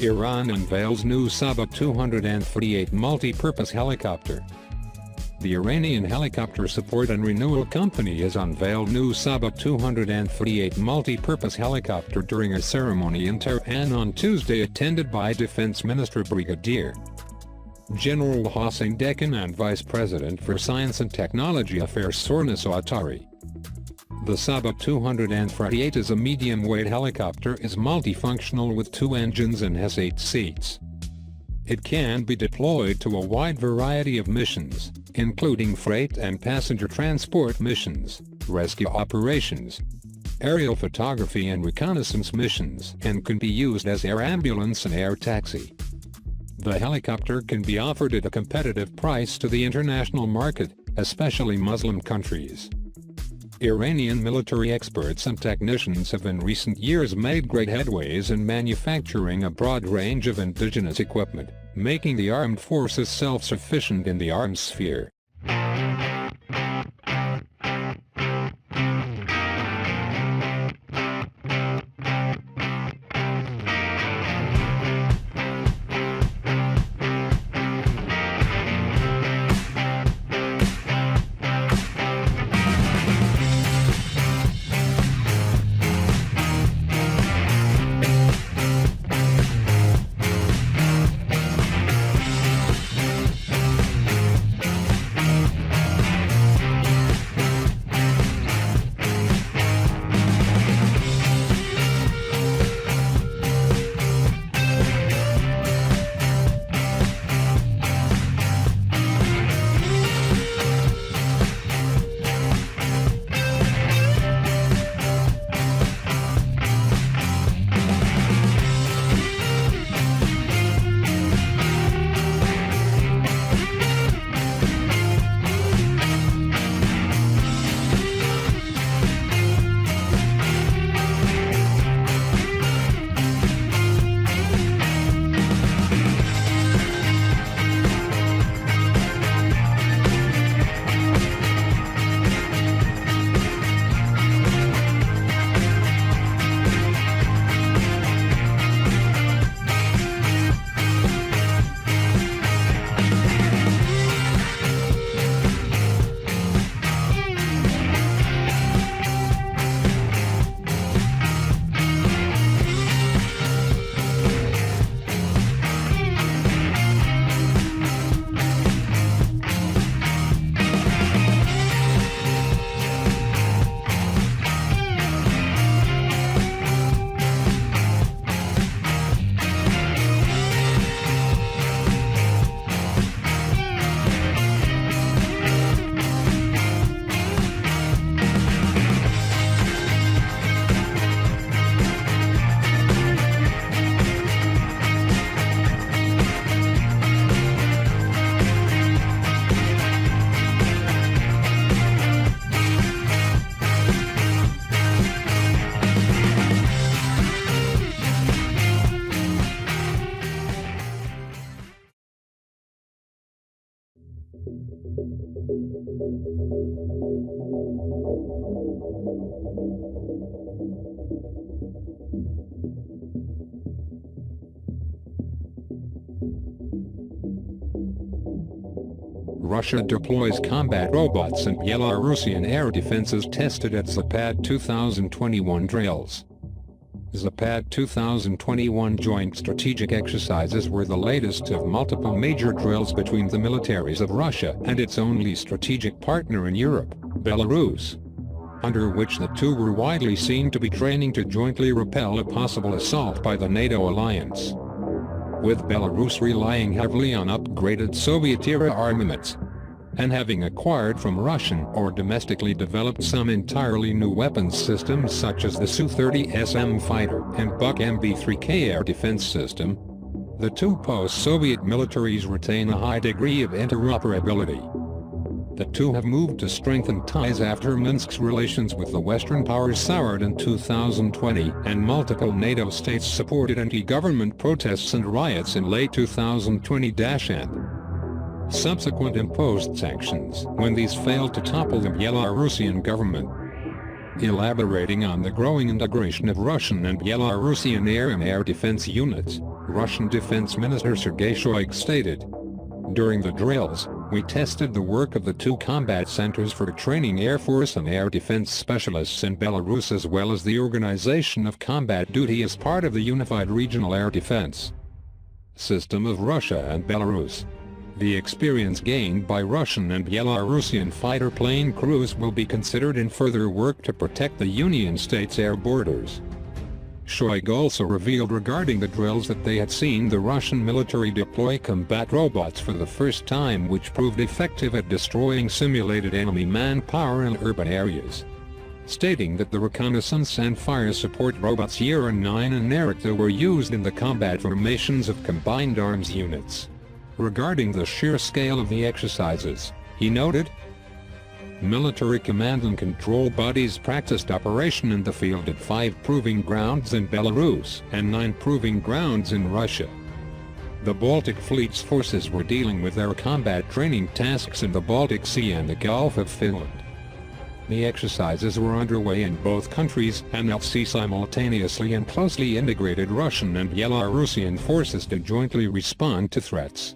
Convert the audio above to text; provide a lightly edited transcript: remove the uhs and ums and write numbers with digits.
Iran unveils new Saba-284 multi-purpose helicopter. The Iranian helicopter support and renewal company has unveiled new Saba-284 multi-purpose helicopter during a ceremony in Tehran on Tuesday attended by Defense Minister Brigadier General Hossein Dekhan and Vice President for Science and Technology Affairs Sorna Saatari. The Saba-284 is a medium-weight helicopter, is multifunctional with 2 engines and has 8 seats. It can be deployed to a wide variety of missions, including freight and passenger transport missions, rescue operations, aerial photography and reconnaissance missions, and can be used as air ambulance and air taxi. The helicopter can be offered at a competitive price to the international market, especially Muslim countries. Iranian military experts and technicians have in recent years made great headways in manufacturing a broad range of indigenous equipment, making the armed forces self-sufficient in the arms sphere. Russia deploys combat robots and Belarusian air defenses tested at Zapad 2021 drills. Zapad 2021 joint strategic exercises were the latest of multiple major drills between the militaries of Russia and its only strategic partner in Europe, Belarus, under which the two were widely seen to be training to jointly repel a possible assault by the NATO alliance, with Belarus relying heavily on upgraded Soviet-era armaments, and having acquired from Russian or domestically developed some entirely new weapons systems such as the Su-30 SM fighter and Buk MB-3K air defense system. The two post-Soviet militaries retain a high degree of interoperability. The two have moved to strengthen ties after Minsk's relations with the Western powers soured in 2020 and multiple NATO states supported anti-government protests and riots in late 2020 and subsequent imposed sanctions when these failed to topple the Belarusian government. Elaborating on the growing integration of Russian and Belarusian air and air defense units, Russian Defense Minister Sergei Shoigu stated. During the drills, we tested the work of the two combat centers for training Air Force and air defense specialists in Belarus, as well as the organization of combat duty as part of the Unified Regional Air Defense System of Russia and Belarus. The experience gained by Russian and Belarusian fighter plane crews will be considered in further work to protect the Union States' air borders. Shoigu also revealed regarding the drills that they had seen the Russian military deploy combat robots for the first time, which proved effective at destroying simulated enemy manpower in urban areas, stating that the reconnaissance and fire support robots Yura 9 and Nerikta were used in the combat formations of combined arms units. Regarding the sheer scale of the exercises, he noted, military command and control bodies practiced operation in the field at 5 proving grounds in Belarus and 9 proving grounds in Russia. The Baltic Fleet's forces were dealing with air combat training tasks in the Baltic Sea and the Gulf of Finland. The exercises were underway in both countries, and LC simultaneously and closely integrated Russian and Belarusian forces to jointly respond to threats.